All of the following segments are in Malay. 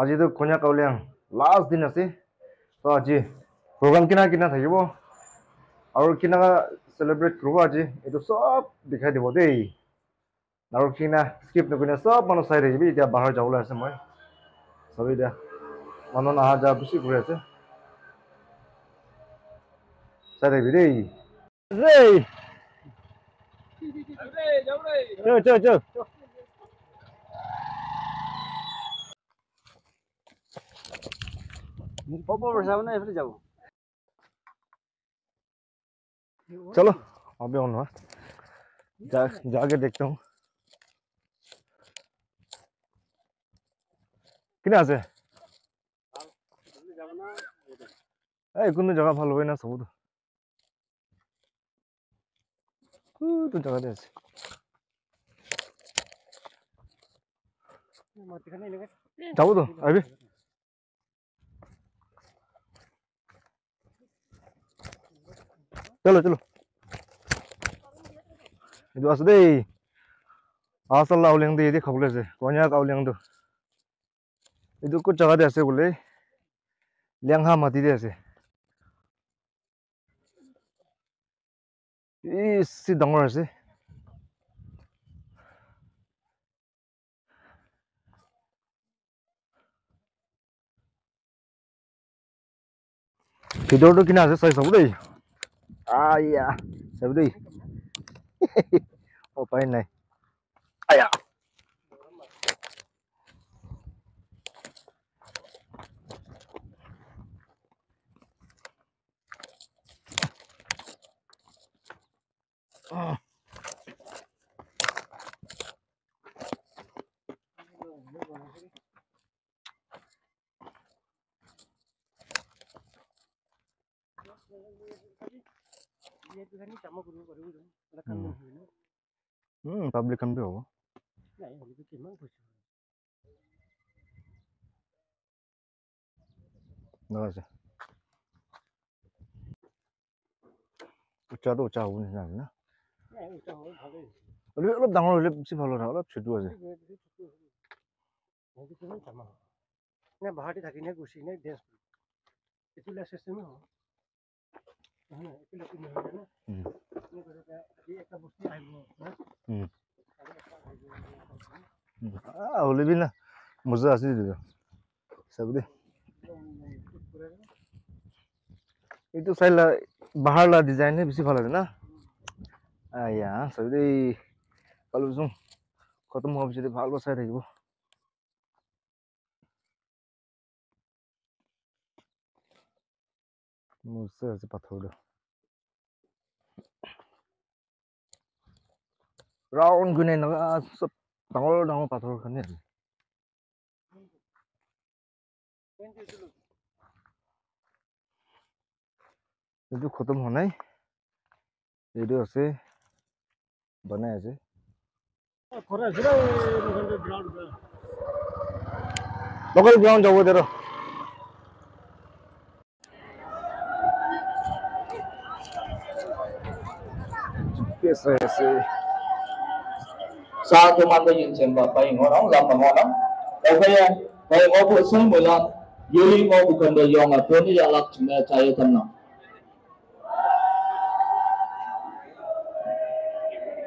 আজি তো কন্যা কাউলিয়াং লাষ্ট দিন আছে তো আজি প্রোগ্রাম কিনা থাকিব আৰু কিনা সেলিব্রেট করব আজি এটো সব দেখাই দিব দেই আৰু কিনা স্কিপ নকৰিনা সব মানুহ চাই থাকিবি এতিয়া বাহিৰ যাবলৈ আছে মই সবেই দিয়া মানুহ আহা যা বেছি ঘূৰি আছে চাই থাকিবি দেই ৰেই চল चलो अभी ऑन हुआ जाके देखता हूँ किने আছে এই কোনো জায়গা ভালো হয় না সব তো জায়গাতে আছে যাবো তো আইবি চলো চলো itu আছে দেই আসল আউলিয়াং দে এদি খাবলৈ আছে কন্যা আউলিয়াং তো এইটো কোন জায়গাতে আছে বলে লেংহা মাটিতে আছে ইসি ডাঙৰ আছে ভিতৰটো কিনা আছে চাই চাব দেই আয়া চাব দেই উপায় নাই আয়া public kan bhi hoga আছে উচ্চটো উচ্চ হ'ব নিচিনা আছে না অলপ ডাঙৰ হ'লে বেছি ভাল হয় অলপ ছোট আছে না বাহাটি থাকি না গুছি না ডেন্স এতুলা সিস্টেম হয় না এতুলা কি হয় না এই একটা বস্তু আইব না হলিবি না মজা আছে দিদা সব দে itu saya bahar lah desainnya bisa ভালো না আয়া সবই কালো জুম খতম হবে যদি ভালো চাই থাকিব মুছে আছে পাথরটা রাউন্ড গুনে না সব ডাঙৰ ডাঙৰ পাথৰ খানে এইটো খতম হোৱা নাই এইটো আছে বনাই আছে লোকাল গ্রাউন্ড যাব দেৰ কেছে আছে sa tu man yin chen ba pai ngorong lam ngorong okay ya pai ngo bu sun mu lan yuli ngo bu kan de yong a tu ni ya lak chme chai tan na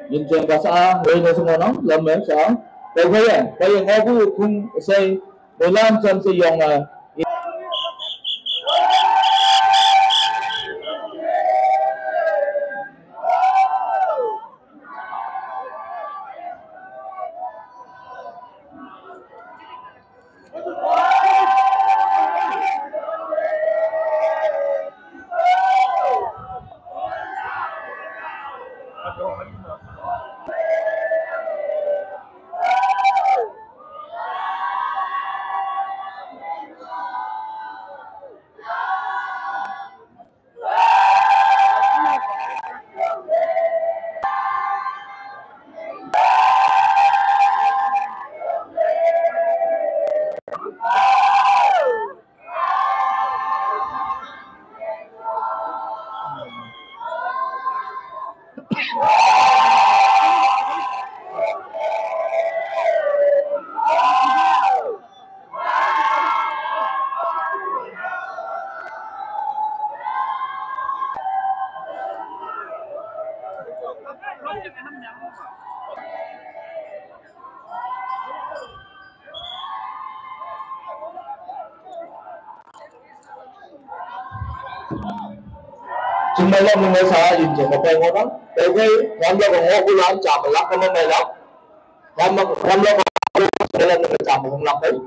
yin chen ba sa we no su ngorong lam me sa okay ya pai ngo bu kun sai mu lan chan se yong a Jumlah mengesah injil apa yang orang, tapi ramlah orang bulan jam lak kamu melak, ramlah dalam jam orang lak ni.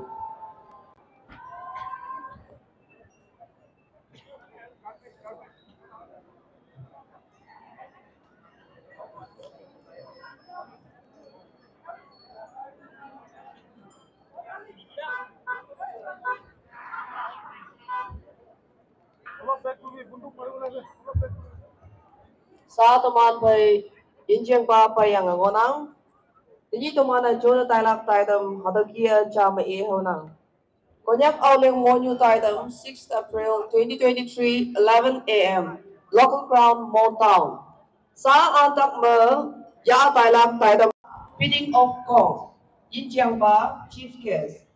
Sa teman pai injeng pa yang ngonang jadi teman ajo tai lak tai dam hadakia jam honang konyak auleng monyu tai dam 6 April 2023 11 AM local ground Mount Town sa antak me ya tai lak tai dam bidding of Kong injeng pa chief guest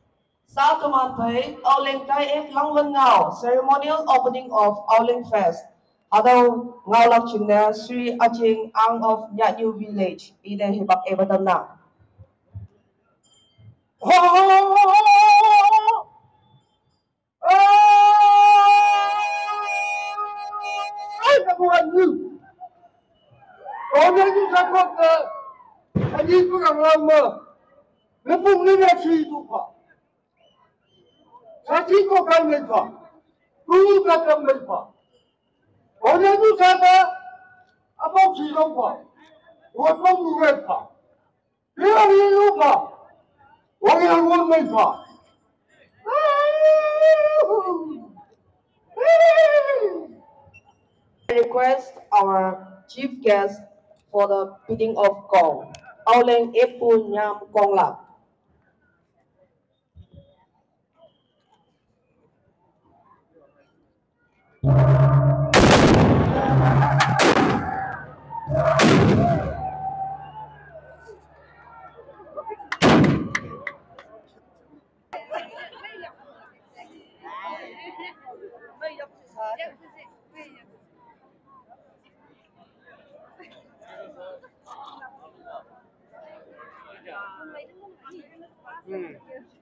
sa teman pai auleng kai langwen ngau ceremonial opening of Auleng Fest atau ngawlak cina Sri Ajeng Ang of Nyatyu Village ida hibak ebatan na. Ay kabuan ni. Kau ni sakot na. Ani ko ang lama. Napung ni na si pa. Sa si ko kan pa. Kung ka kan pa. Orang itu siapa? Apa sih lupa? Buat membuat apa? Dia lupa. Orang yang lupa. I request our chief guest for the bidding of Kong. Auleng Epu Nyam Kong Lap.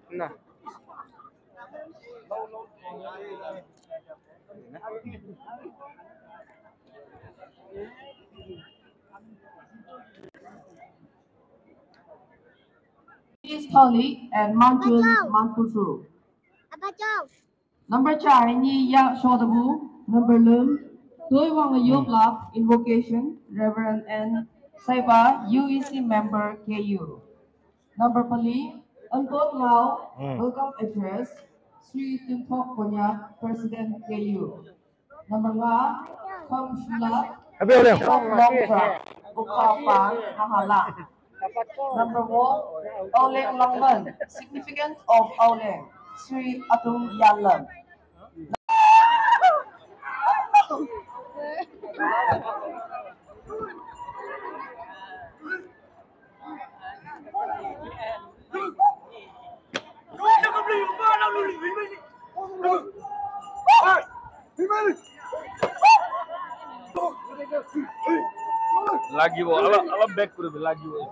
Nah. Please Tali and Mantul Manputru. Apa jauh? Number chai ni ya shodabu. Number lum. Doi wang yop lap invocation. Reverend N. Saiba UEC member KU. Number pali. Untot Lau. Welcome address. Sri Timpok Konyak President KU. Number nga. Kam Shula. Happy Auleng. Longtra. Ukapan Mahala. Number 1, Auleng Langman, significance of Auleng, Sri Atung Yalam. Lagi wo, ala back kuru lagi wo.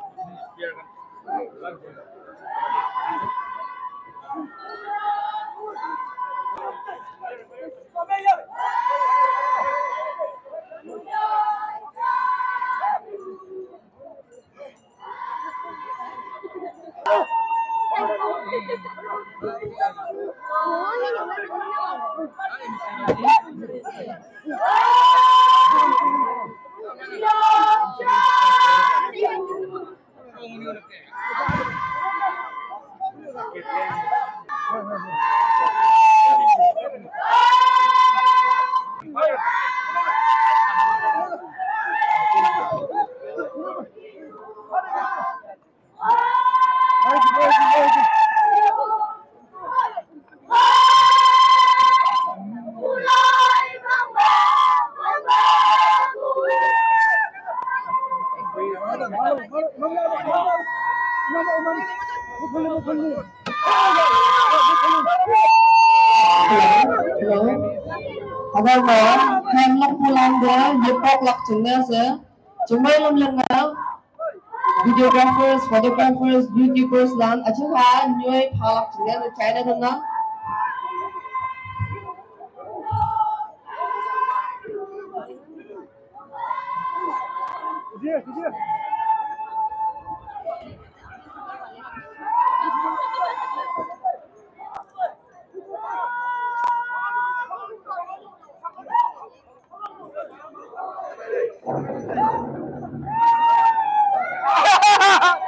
Hello, hang lak pulang dia, yepok lak jenazah, Chumai lam lang videographers, photographers, YouTubers lang at saka Nyoy Palak China China na.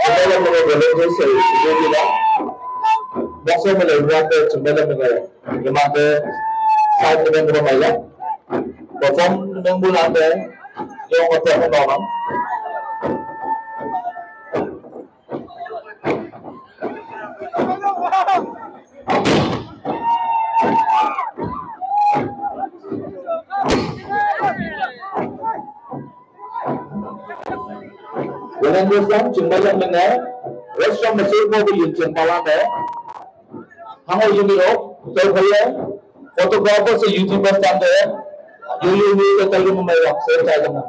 Sumala mga volunteers sa studio na. Basta malagwate sumala mga gamate sa ating mga maya. Perform ng bulate yung kapwa ko naman. Volunteers lang sumala mga restaurant masih mo yung sumala Hango yung biro, so kaya photographer sa YouTuber tanda yung video tayo mo may rock sa tayo mo.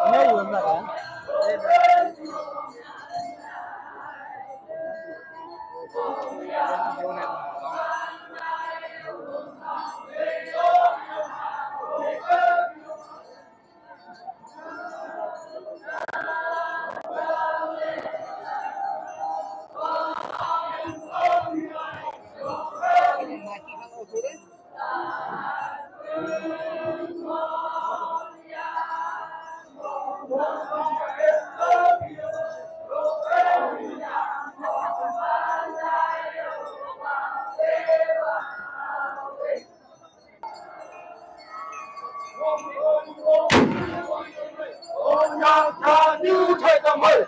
Ngayon na ka? boy.